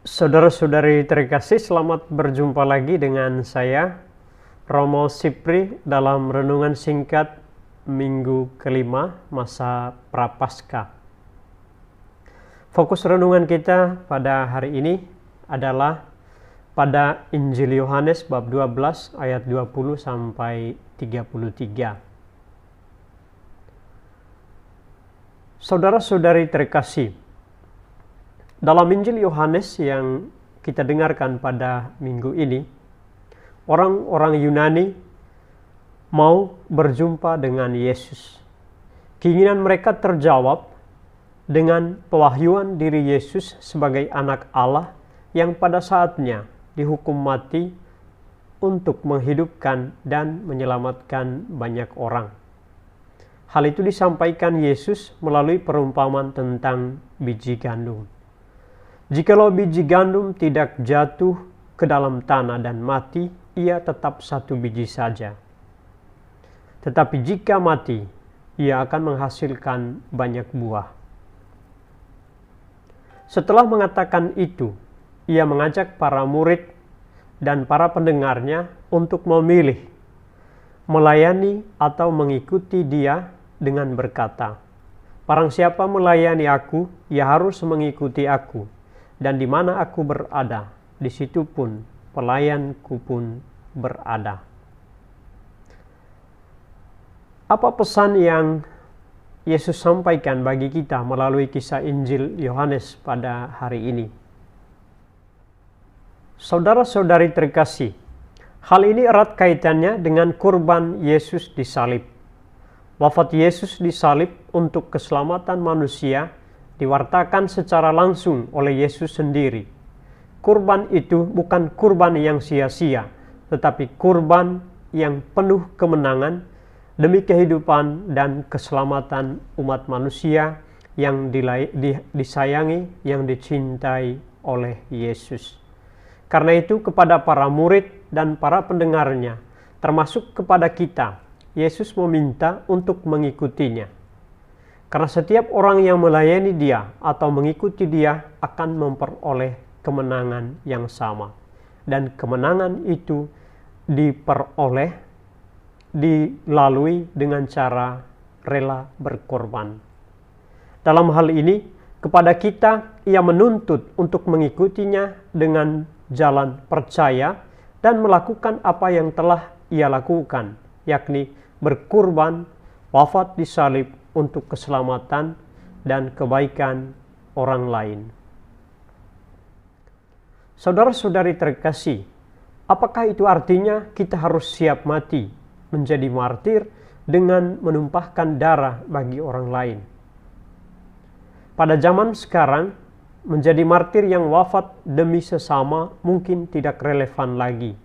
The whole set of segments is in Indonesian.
Saudara-saudari terkasih, selamat berjumpa lagi dengan saya, Romo Sipri, dalam renungan singkat minggu kelima masa Prapaskah. Fokus renungan kita pada hari ini adalah pada Injil Yohanes bab 12 ayat 20 sampai 33. Saudara-saudari terkasih, dalam Injil Yohanes yang kita dengarkan pada minggu ini, orang-orang Yunani mau berjumpa dengan Yesus. Keinginan mereka terjawab dengan pewahyuan diri Yesus sebagai anak Allah yang pada saatnya dihukum mati untuk menghidupkan dan menyelamatkan banyak orang. Hal itu disampaikan Yesus melalui perumpamaan tentang biji gandum. Jikalau biji gandum tidak jatuh ke dalam tanah dan mati, ia tetap satu biji saja. Tetapi jika mati, ia akan menghasilkan banyak buah. Setelah mengatakan itu, ia mengajak para murid dan para pendengarnya untuk memilih, melayani atau mengikuti dia dengan berkata, "Barang siapa melayani aku, ia harus mengikuti aku. Dan di mana aku berada, di situ pun pelayanku pun berada." Apa pesan yang Yesus sampaikan bagi kita melalui kisah Injil Yohanes pada hari ini? Saudara-saudari terkasih, hal ini erat kaitannya dengan kurban Yesus disalib. Wafat Yesus disalib untuk keselamatan manusia diwartakan secara langsung oleh Yesus sendiri. Kurban itu bukan kurban yang sia-sia, tetapi kurban yang penuh kemenangan demi kehidupan dan keselamatan umat manusia yang disayangi, yang dicintai oleh Yesus. Karena itu kepada para murid dan para pendengarnya, termasuk kepada kita, Yesus meminta untuk mengikutinya. Karena setiap orang yang melayani dia atau mengikuti dia akan memperoleh kemenangan yang sama. Dan kemenangan itu dilalui dengan cara rela berkorban. Dalam hal ini, kepada kita ia menuntut untuk mengikutinya dengan jalan percaya dan melakukan apa yang telah ia lakukan, yakni berkorban, wafat di salib untuk keselamatan dan kebaikan orang lain. Saudara-saudari terkasih, apakah itu artinya kita harus siap mati menjadi martir dengan menumpahkan darah bagi orang lain? Pada zaman sekarang, menjadi martir yang wafat demi sesama mungkin tidak relevan lagi,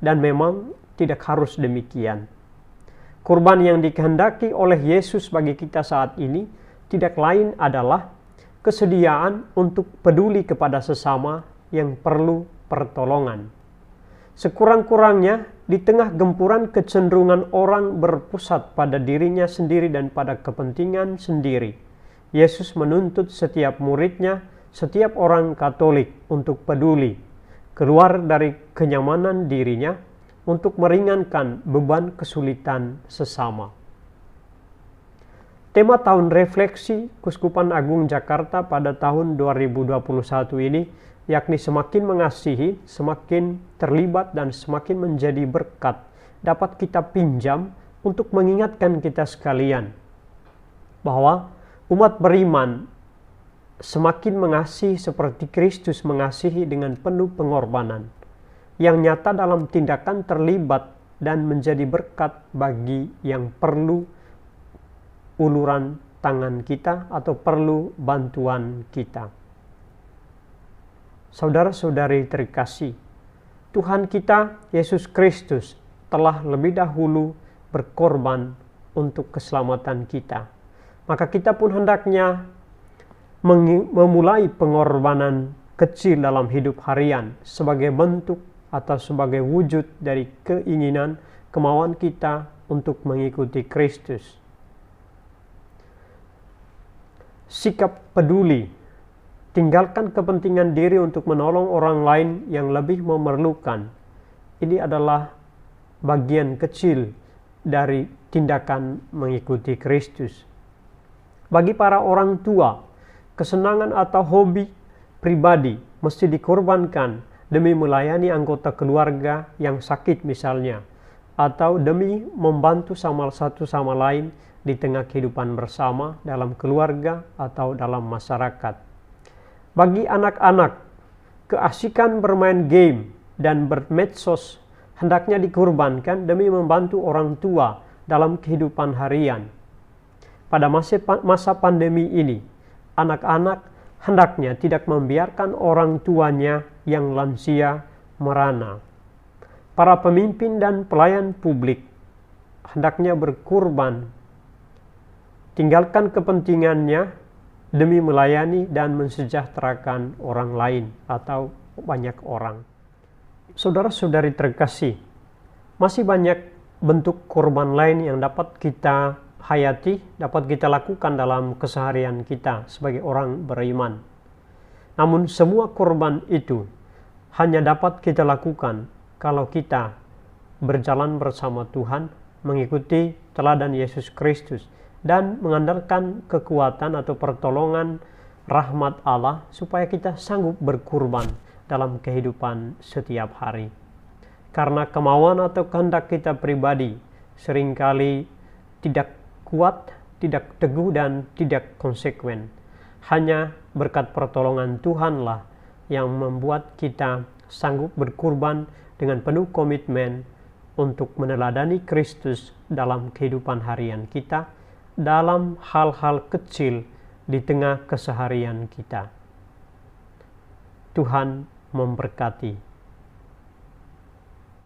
dan memang tidak harus demikian. Kurban yang dikehendaki oleh Yesus bagi kita saat ini tidak lain adalah kesediaan untuk peduli kepada sesama yang perlu pertolongan. Sekurang-kurangnya di tengah gempuran kecenderungan orang berpusat pada dirinya sendiri dan pada kepentingan sendiri, Yesus menuntut setiap muridnya, setiap orang Katolik untuk peduli, keluar dari kenyamanan dirinya, untuk meringankan beban kesulitan sesama. Tema tahun refleksi Kuskupan Agung Jakarta pada tahun 2021 ini, yakni semakin mengasihi, semakin terlibat dan semakin menjadi berkat, dapat kita pinjam untuk mengingatkan kita sekalian bahwa umat beriman semakin mengasihi seperti Kristus mengasihi dengan penuh pengorbanan, yang nyata dalam tindakan terlibat dan menjadi berkat bagi yang perlu uluran tangan kita atau perlu bantuan kita. Saudara-saudari terkasih, Tuhan kita Yesus Kristus telah lebih dahulu berkorban untuk keselamatan kita. Maka kita pun hendaknya memulai pengorbanan kecil dalam hidup harian sebagai bentuk atau sebagai wujud dari keinginan, kemauan kita untuk mengikuti Kristus. Sikap peduli tinggalkan kepentingan diri untuk menolong orang lain yang lebih memerlukan. Ini adalah bagian kecil dari tindakan mengikuti Kristus. Bagi para orang tua, kesenangan atau hobi pribadi mesti dikorbankan demi melayani anggota keluarga yang sakit misalnya, atau demi membantu satu sama lain di tengah kehidupan bersama dalam keluarga atau dalam masyarakat. Bagi anak-anak, keasikan bermain game dan bermedsos hendaknya dikorbankan demi membantu orang tua dalam kehidupan harian. Pada masa pandemi ini, anak-anak hendaknya tidak membiarkan orang tuanya yang lansia merana. Para pemimpin dan pelayan publik hendaknya berkorban, tinggalkan kepentingannya demi melayani dan mensejahterakan orang lain atau banyak orang. Saudara-saudari terkasih, masih banyak bentuk korban lain yang dapat kita hayati, dapat kita lakukan dalam keseharian kita sebagai orang beriman. Namun semua korban itu hanya dapat kita lakukan kalau kita berjalan bersama Tuhan, mengikuti teladan Yesus Kristus, dan mengandalkan kekuatan atau pertolongan rahmat Allah supaya kita sanggup berkorban dalam kehidupan setiap hari. Karena kemauan atau kehendak kita pribadi seringkali tidak kuat, tidak teguh, dan tidak konsekuen. Hanya berkat pertolongan Tuhanlah yang membuat kita sanggup berkorban dengan penuh komitmen untuk meneladani Kristus dalam kehidupan harian kita, dalam hal-hal kecil di tengah keseharian kita. Tuhan memberkati.